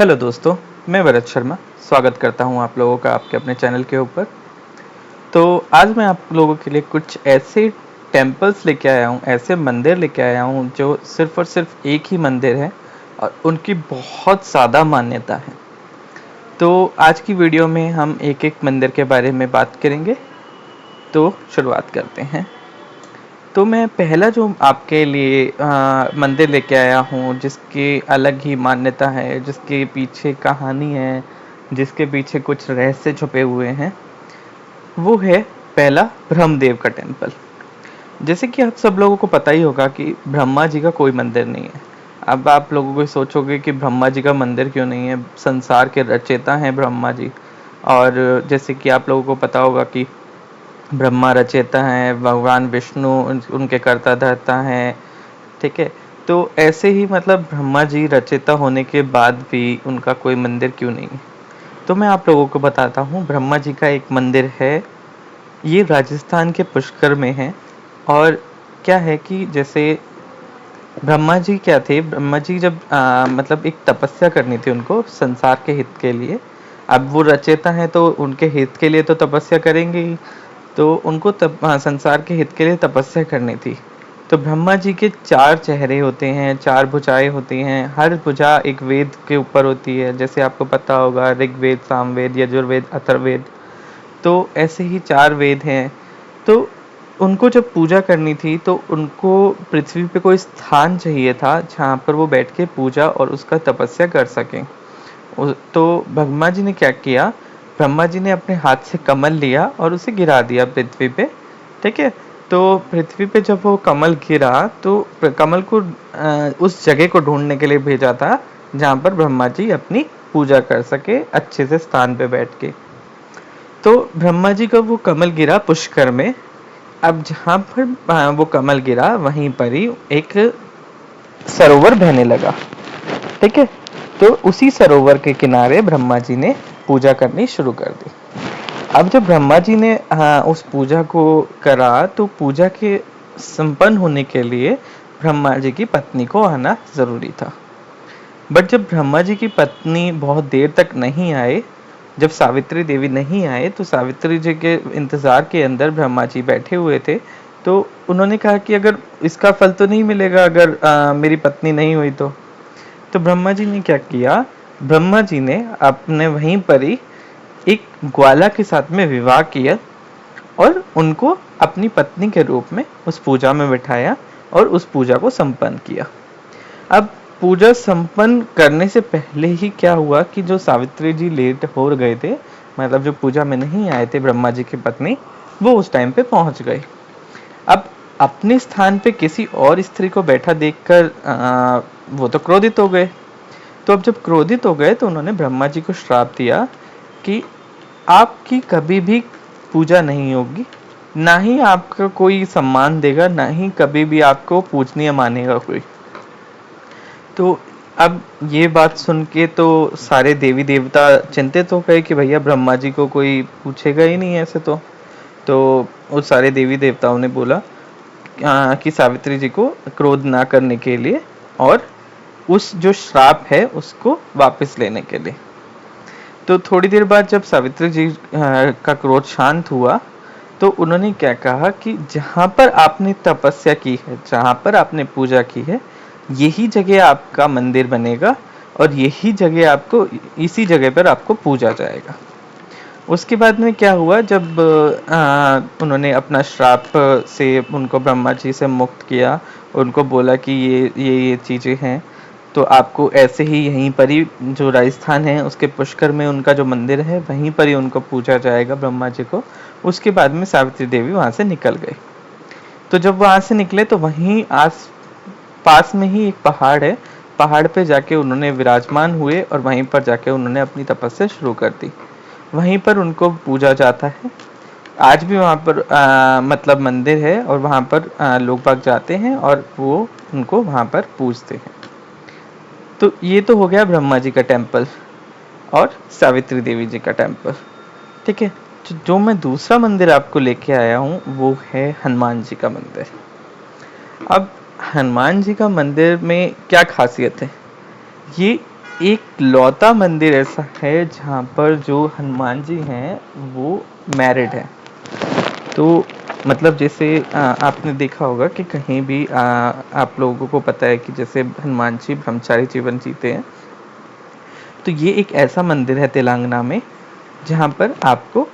Hello दोस्तों, मैं भरत शर्मा स्वागत करता हूं आप लोगों का आपके अपने चैनल के ऊपर। तो आज मैं आप लोगों के लिए कुछ ऐसे टेम्पल्स लेके आया हूं, ऐसे मंदिर लेके आया हूं जो सिर्फ और सिर्फ एक ही मंदिर है और उनकी बहुत ज़्यादा मान्यता है। तो आज की वीडियो में हम एक एक मंदिर के बारे में बात करेंगे। तो शुरुआत करते हैं। तो मैं पहला जो आपके लिए मंदिर लेके आया हूँ जिसकी अलग ही मान्यता है, जिसके पीछे कहानी है, जिसके पीछे कुछ रहस्य छुपे हुए हैं, वो है पहला ब्रह्मदेव का टेम्पल। जैसे कि आप सब लोगों को पता ही होगा कि ब्रह्मा जी का कोई मंदिर नहीं है। अब आप लोगों को सोचोगे कि ब्रह्मा जी का मंदिर क्यों नहीं है, संसार के रचयिता हैं ब्रह्मा जी। और जैसे कि आप लोगों को पता होगा कि ब्रह्मा रचयिता हैं, भगवान विष्णु उनके कर्ता धर्ता हैं, ठीक है। तो ऐसे ही मतलब ब्रह्मा जी रचयिता होने के बाद भी उनका कोई मंदिर क्यों नहीं है। तो मैं आप लोगों को बताता हूँ, ब्रह्मा जी का एक मंदिर है, ये राजस्थान के पुष्कर में है। और क्या है कि जैसे ब्रह्मा जी क्या थे, ब्रह्मा जी जब मतलब एक तपस्या करनी थी उनको संसार के हित के लिए। अब वो रचयिता हैं तो उनके हित के लिए तो तपस्या करेंगे ही। तो उनको संसार के हित के लिए तपस्या करनी थी। तो ब्रह्मा जी के 4 चेहरे होते हैं, 4 भुजाएं होती हैं, हर भुजा एक वेद के ऊपर होती है। जैसे आपको पता होगा ऋग्वेद, सामवेद, यजुर्वेद, अथर्ववेद। तो ऐसे ही 4 वेद हैं। तो उनको जब पूजा करनी थी तो उनको पृथ्वी पे कोई स्थान चाहिए था जहाँ पर वो बैठ के पूजा और उसका तपस्या कर सकें। तो ब्रह्मा जी ने क्या किया, ब्रह्मा जी ने अपने हाथ से कमल लिया और उसे गिरा दिया पृथ्वी पे, ठीक है। तो पृथ्वी पे जब वो कमल गिरा तो कमल को उस जगह को ढूंढने के लिए भेजा था जहाँ पर ब्रह्मा जी अपनी पूजा कर सके अच्छे से स्थान पे बैठ के। तो ब्रह्मा जी का वो कमल गिरा पुष्कर में। अब जहाँ पर वो कमल गिरा वहीं पर ही एक सरोवर बहने लगा, ठीक है। तो उसी सरोवर के किनारे ब्रह्मा जी ने पूजा करनी शुरू कर दी। अब जब ब्रह्मा जी ने उस पूजा को करा तो पूजा के संपन्न होने के लिए ब्रह्मा जी की पत्नी को आना जरूरी था। बट जब ब्रह्मा जी की पत्नी बहुत देर तक नहीं आए, जब सावित्री देवी नहीं आए तो सावित्री जी के इंतजार के अंदर ब्रह्मा जी बैठे हुए थे। तो उन्होंने कहा कि अगर इसका फल तो नहीं मिलेगा अगर मेरी पत्नी नहीं हुई तो ब्रह्मा जी ने क्या किया, ब्रह्मा जी ने अपने वहीं पर ही एक ग्वाला के साथ में विवाह किया और उनको अपनी पत्नी के रूप में उस पूजा में बिठाया और उस पूजा को संपन्न किया। अब पूजा संपन्न करने से पहले ही क्या हुआ कि जो सावित्री जी लेट हो गए थे, मतलब जो पूजा में नहीं आए थे ब्रह्मा जी की पत्नी, वो उस टाइम पे पहुंच गए। अब अपने स्थान पे किसी और स्त्री को बैठा देखकर वो तो क्रोधित हो गए। तो अब जब क्रोधित हो गए तो उन्होंने ब्रह्मा जी को श्राप दिया कि आपकी कभी भी पूजा नहीं होगी, ना ही आपका कोई सम्मान देगा, ना ही कभी भी आपको पूजनीय मानेगा कोई। तो अब ये बात सुन के तो सारे देवी देवता चिंतित हो गए कि भैया ब्रह्मा जी को कोई पूछेगा ही नहीं ऐसे तो उस सारे देवी देवताओं ने बोला कि सावित्री जी को क्रोध ना करने के लिए और उस जो श्राप है उसको वापस लेने के लिए। तो थोड़ी देर बाद जब सावित्री जी का क्रोध शांत हुआ तो उन्होंने क्या कहा कि जहाँ पर आपने तपस्या की है, जहाँ पर आपने पूजा की है, यही जगह आपका मंदिर बनेगा और यही जगह आपको, इसी जगह पर आपको पूजा जाएगा। उसके बाद में क्या हुआ, जब उन्होंने अपना श्राप से उनको ब्रह्मा जी से मुक्त किया, उनको बोला कि ये चीज़ें हैं तो आपको ऐसे ही यहीं पर ही जो राजस्थान है उसके पुष्कर में उनका जो मंदिर है वहीं पर ही उनको पूजा जाएगा ब्रह्मा जी को। उसके बाद में सावित्री देवी वहाँ से निकल गई। तो जब वहाँ से निकले तो वहीं आस पास में ही एक पहाड़ है, पहाड़ पे जाके उन्होंने विराजमान हुए और वहीं पर जाके उन्होंने अपनी तपस्या शुरू कर दी। वहीं पर उनको पूजा जाता है। आज भी वहाँ पर मतलब मंदिर है और वहाँ पर लोग बाग जाते हैं और वो उनको वहाँ पर पूजते हैं। तो ये तो हो गया ब्रह्मा जी का टेम्पल और सावित्री देवी जी का टेम्पल, ठीक है। जो मैं दूसरा मंदिर आपको लेके आया हूँ वो है हनुमान जी का मंदिर। अब हनुमान जी का मंदिर में क्या खासियत है, ये एक लौता मंदिर ऐसा है जहाँ पर जो हनुमान जी हैं वो मैरिड है। तो मतलब जैसे आपने देखा होगा कि कहीं भी आप लोगों को पता है कि जैसे हनुमान जी ब्रह्मचारी जीवन जीते हैं। तो ये एक ऐसा मंदिर है तेलंगाना में जहाँ पर आपको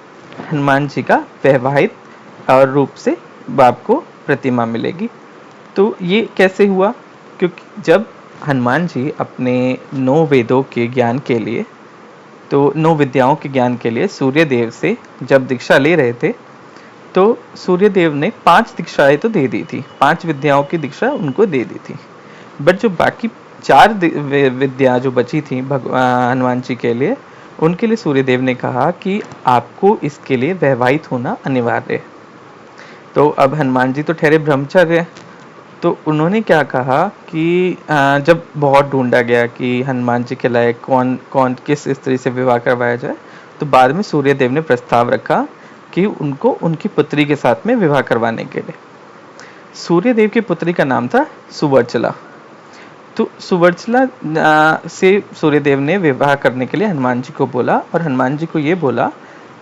हनुमान जी का वैवाहिक और रूप से आपको प्रतिमा मिलेगी। तो ये कैसे हुआ? क्योंकि जब हनुमान जी अपने 9 वेदों के ज्ञान के लिए, तो 9 विद्याओं के ज्ञान के लिए सूर्य देव से जब दीक्षा ले रहे थे, तो सूर्य देव ने 5 दीक्षाएं तो दे दी थी, 5 विद्याओं की दीक्षा उनको दे दी थी। बट जो बाकी 4 विद्या जो बची थी हनुमान जी के लिए, उनके लिए सूर्य देव ने कहा कि आपको इसके लिए वैवाहित होना अनिवार्य है। तो अब हनुमान जी तो ठहरे ब्रह्मचार्य, तो उन्होंने क्या कहा कि जब बहुत ढूंढा गया कि हनुमान जी के लायक कौन कौन किस स्त्री से विवाह करवाया जाए, तो बाद में सूर्य देव ने प्रस्ताव रखा कि उनको उनकी पुत्री के साथ में विवाह करवाने के लिए। सूर्य देव की पुत्री का नाम था सुवर्चला। तो सुवर्चला से सूर्यदेव ने विवाह करने के लिए हनुमान जी को बोला, और हनुमान जी को ये बोला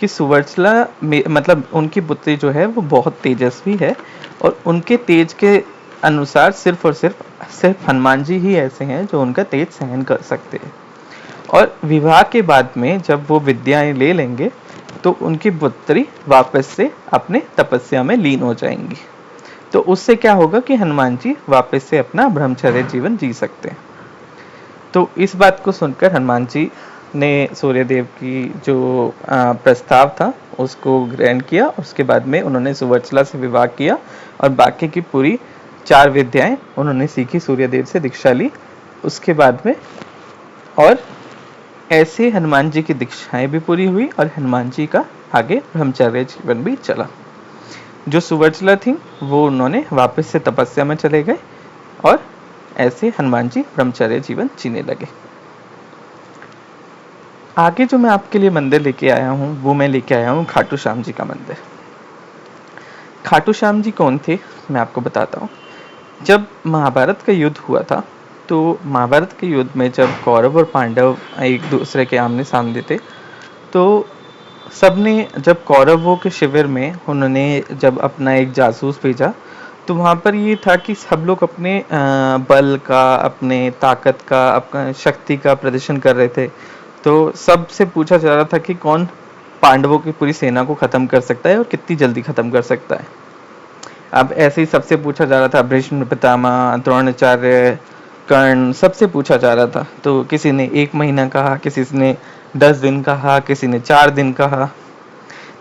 कि सुवर्चला मतलब उनकी पुत्री जो है वो बहुत तेजस्वी है, और उनके तेज के अनुसार सिर्फ और सिर्फ हनुमान जी ही ऐसे हैं जो उनका तेज सहन कर सकते हैं। और विवाह के बाद में जब वो विद्याएं ले लेंगे तो उनकी पुत्री वापस से अपने तपस्या में लीन हो जाएंगी। तो उससे क्या होगा कि हनुमान जी वापस से अपना ब्रह्मचर्य जीवन जी सकते हैं। तो इस बात को सुनकर हनुमान जी ने सूर्यदेव की जो प्रस्ताव था उसको ग्रहण किया। उसके बाद में उन्होंने सुवर्चला से विवाह किया और बाकी की पूरी 4 विद्याएं उन्होंने सीखी, सूर्यदेव से दीक्षा ली उसके बाद में। और ऐसे हनुमान जी की दीक्षाएं भी पूरी हुई और हनुमान जी का आगे ब्रह्मचर्य जीवन भी चला। जो सुवर्चला थी वो उन्होंने वापस से तपस्या में चले गए और ऐसे हनुमान जी ब्रह्मचर्य जीवन जीने लगे। आगे जो मैं आपके लिए मंदिर लेके आया हूँ वो मैं लेके आया हूँ खाटू श्याम जी का मंदिर। खाटू श्याम जी कौन थे मैं आपको बताता हूँ। जब महाभारत का युद्ध हुआ था, तो महाभारत के युद्ध में जब कौरव और पांडव एक दूसरे के आमने सामने थे, तो सबने जब कौरवों के शिविर में उन्होंने जब अपना एक जासूस भेजा, तो वहाँ पर ये था कि सब लोग अपने बल का, अपने ताकत का, अपना शक्ति का प्रदर्शन कर रहे थे। तो सबसे पूछा जा रहा था कि कौन पांडवों की पूरी सेना को खत्म कर सकता है और कितनी जल्दी खत्म कर सकता है। अब ऐसे ही सबसे पूछा जा रहा था, भीष्म पितामह, द्रोणाचार्य, कर्ण, सबसे पूछा जा रहा था। तो किसी ने 1 महीना कहा, किसी ने 10 दिन कहा, किसी ने 4 दिन कहा।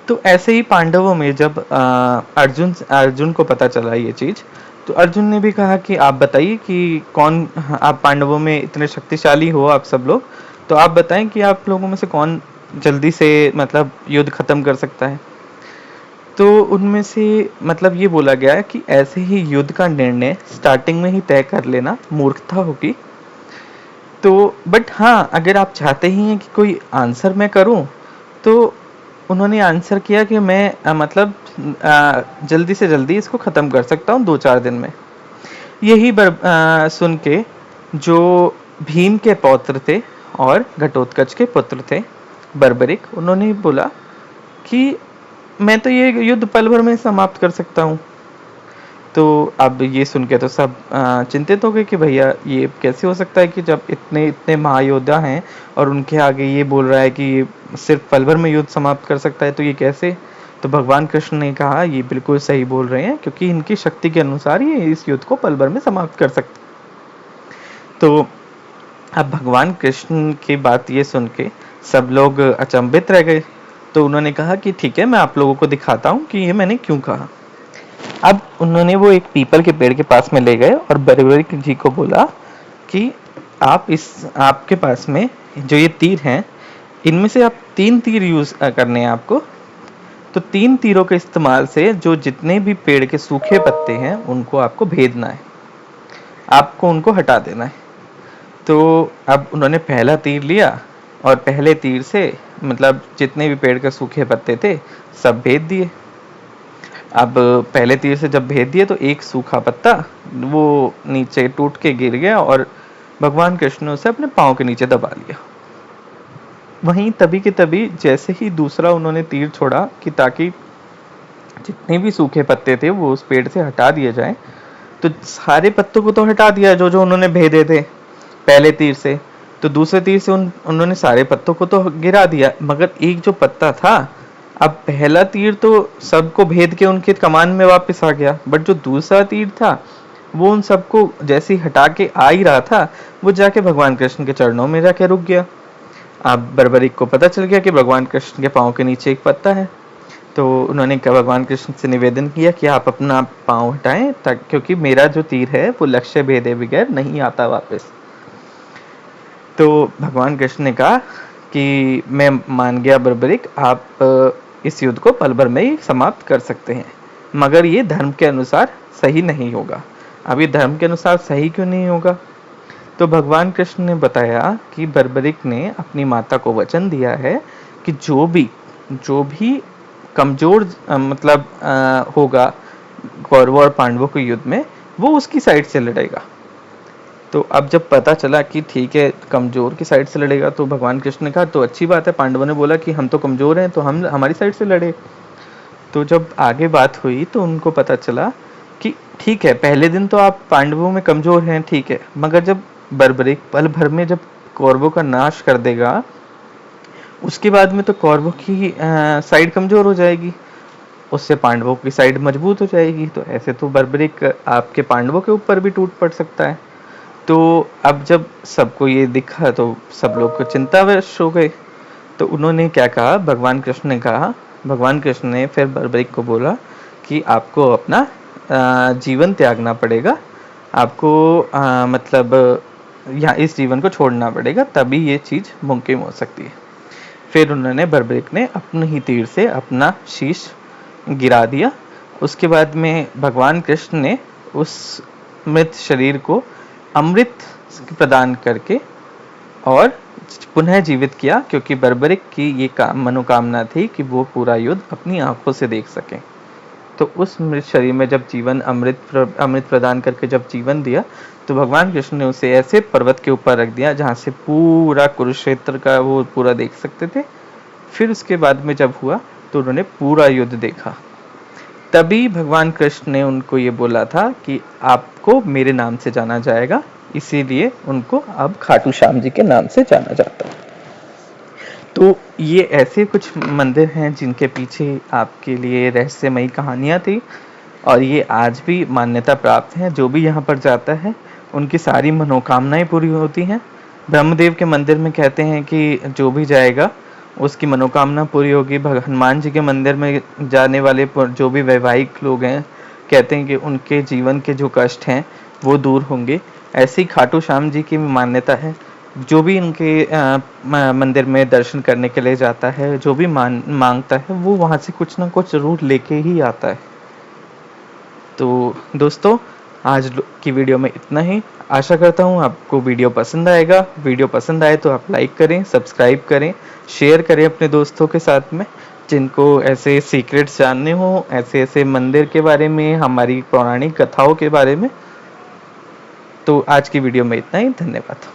तो ऐसे ही पांडवों में जब अर्जुन को पता चला ये चीज, तो अर्जुन ने भी कहा कि आप बताइए कि कौन, आप पांडवों में इतने शक्तिशाली हो आप सब लोग, तो आप बताएं कि आप लोगों में से कौन जल्दी से मतलब युद्ध खत्म कर सकता है। तो उनमें से मतलब ये बोला गया कि ऐसे ही युद्ध का निर्णय स्टार्टिंग में ही तय कर लेना मूर्खता होगी। तो बट हाँ, अगर आप चाहते ही हैं कि कोई आंसर मैं करूं, तो उन्होंने आंसर किया कि मैं मतलब जल्दी से जल्दी इसको ख़त्म कर सकता हूँ 2-4 दिन में। यही सुन के जो भीम के पौत्र थे और घटोत्कच के पुत्र थे बर्बरिक, उन्होंने बोला कि मैं तो ये युद्ध पल भर में समाप्त कर सकता हूँ। तो अब ये सुन के तो सब चिंतित हो गए कि भैया ये कैसे हो सकता है कि जब इतने इतने महायोद्धा हैं और उनके आगे ये बोल रहा है कि ये सिर्फ पल भर में युद्ध समाप्त कर सकता है, तो ये कैसे? तो भगवान कृष्ण ने कहा ये बिल्कुल सही बोल रहे हैं, क्योंकि इनकी शक्ति के अनुसार ये इस युद्ध को पल भर में समाप्त कर सकते। तो अब भगवान कृष्ण की बात ये सुन के सब लोग अचंभित रह गए। तो उन्होंने कहा कि ठीक है, मैं आप लोगों को दिखाता हूँ कि ये मैंने क्यों कहा। अब उन्होंने वो एक पीपल के पेड़ के पास में ले गए और बर्बरिक जी को बोला कि आपके पास में जो ये तीर हैं, इनमें से आप 3 तीर यूज करने हैं आपको। तो 3 तीरों के इस्तेमाल से जो जितने भी पेड़ के सूखे पत्ते हैं उनको आपको भेदना है, आपको उनको हटा देना है। तो अब उन्होंने पहला तीर लिया और पहले तीर से मतलब जितने भी पेड़ के सूखे पत्ते थे सब भेद दिए। अब पहले तीर से जब भेद दिए तो एक सूखा पत्ता वो नीचे टूट के गिर गया और भगवान कृष्ण ने उसे अपने पाँव के नीचे दबा लिया। वहीं तभी के तभी जैसे ही दूसरा उन्होंने तीर छोड़ा कि ताकि जितने भी सूखे पत्ते थे वो उस पेड़ से हटा दिए जाएं, तो सारे पत्तों को तो हटा दिया जो जो उन्होंने भेदे थे पहले तीर से। तो दूसरे तीर से उन्होंने सारे पत्तों को तो गिरा दिया, मगर एक जो पत्ता था, अब पहला तीर तो सबको भेद के उनके कमान में वापस आ गया, बट जो दूसरा तीर था वो उन सबको जैसे ही हटा के आ ही रहा था, वो जाके भगवान कृष्ण के चरणों में जाके रुक गया। अब बर्बरीक को पता चल गया कि भगवान कृष्ण के पाँव के नीचे एक पत्ता है। तो उन्होंने भगवान कृष्ण से निवेदन किया कि आप अपना पाँव हटाएं, क्योंकि मेरा जो तीर है वो लक्ष्य भेदे बगैर नहीं आता वापस। तो भगवान कृष्ण ने कहा कि मैं मान गया बर्बरीक, आप इस युद्ध को पल भर में ही समाप्त कर सकते हैं, मगर ये धर्म के अनुसार सही नहीं होगा। अब ये धर्म के अनुसार सही क्यों नहीं होगा? तो भगवान कृष्ण ने बताया कि बर्बरीक ने अपनी माता को वचन दिया है कि जो भी कमजोर होगा कौरवों और पांडवों के युद्ध में, वो उसकी साइड से लड़ेगा। तो अब जब पता चला कि ठीक है कमजोर की साइड से लड़ेगा, तो भगवान कृष्ण ने कहा तो अच्छी बात है। पांडवों ने बोला कि हम तो कमजोर हैं, तो हम हमारी साइड से लड़े। तो जब आगे बात हुई तो उनको पता चला कि ठीक है, पहले दिन तो आप पांडवों में कमजोर हैं, ठीक है, मगर जब बर्बरीक पल भर में जब कौरवों का नाश कर देगा, उसके बाद में तो कौरवों की साइड कमजोर हो जाएगी, उससे पांडवों की साइड मजबूत हो जाएगी। तो ऐसे तो बर्बरीक आपके पांडवों के ऊपर भी टूट पड़ सकता है। तो अब जब सबको ये दिखा तो सब लोग को चिंतावश हो गए। तो उन्होंने क्या कहा, भगवान कृष्ण ने फिर बर्बरीक को बोला कि आपको अपना जीवन त्यागना पड़ेगा, आपको यहाँ इस जीवन को छोड़ना पड़ेगा, तभी ये चीज मुमकिन हो सकती है। फिर उन्होंने बर्बरीक ने अपने ही तीर से अपना शीश गिरा दिया। उसके बाद में भगवान कृष्ण ने उस मृत शरीर को अमृत प्रदान करके और पुनः जीवित किया, क्योंकि बर्बरीक की ये मनोकामना थी कि वो पूरा युद्ध अपनी आंखों से देख सके। तो उस मृत शरीर में जब जीवन अमृत प्रदान करके जब जीवन दिया, तो भगवान कृष्ण ने उसे ऐसे पर्वत के ऊपर रख दिया जहाँ से पूरा कुरुक्षेत्र का वो पूरा देख सकते थे। फिर उसके बाद में जब हुआ तो उन्होंने पूरा युद्ध देखा। तभी भगवान कृष्ण ने उनको ये बोला था कि आपको मेरे नाम से जाना जाएगा, इसीलिए उनको अब खाटू श्याम जी के नाम से जाना जाता है। तो ये ऐसे कुछ मंदिर हैं जिनके पीछे आपके लिए रहस्यमयी कहानियां थी, और ये आज भी मान्यता प्राप्त हैं। जो भी यहाँ पर जाता है उनकी सारी मनोकामनाएं पूरी होती हैं। ब्रह्मदेव के मंदिर में कहते हैं कि जो भी जाएगा उसकी मनोकामना पूरी होगी। हनुमान जी के मंदिर में जाने वाले जो भी वैवाहिक लोग हैं, कहते हैं कि उनके जीवन के जो कष्ट हैं वो दूर होंगे। ऐसी खाटू श्याम जी की मान्यता है। जो भी इनके मंदिर में दर्शन करने के लिए जाता है, जो भी मांगता है, वो वहाँ से कुछ ना कुछ जरूर लेके ही आता है। तो दोस्तों, आज की वीडियो में इतना ही। आशा करता हूँ आपको वीडियो पसंद आएगा। वीडियो पसंद आए तो आप लाइक करें, सब्सक्राइब करें, शेयर करें अपने दोस्तों के साथ में, जिनको ऐसे सीक्रेट्स जानने हो, ऐसे ऐसे मंदिर के बारे में, हमारी पौराणिक कथाओं के बारे में। तो आज की वीडियो में इतना ही। धन्यवाद।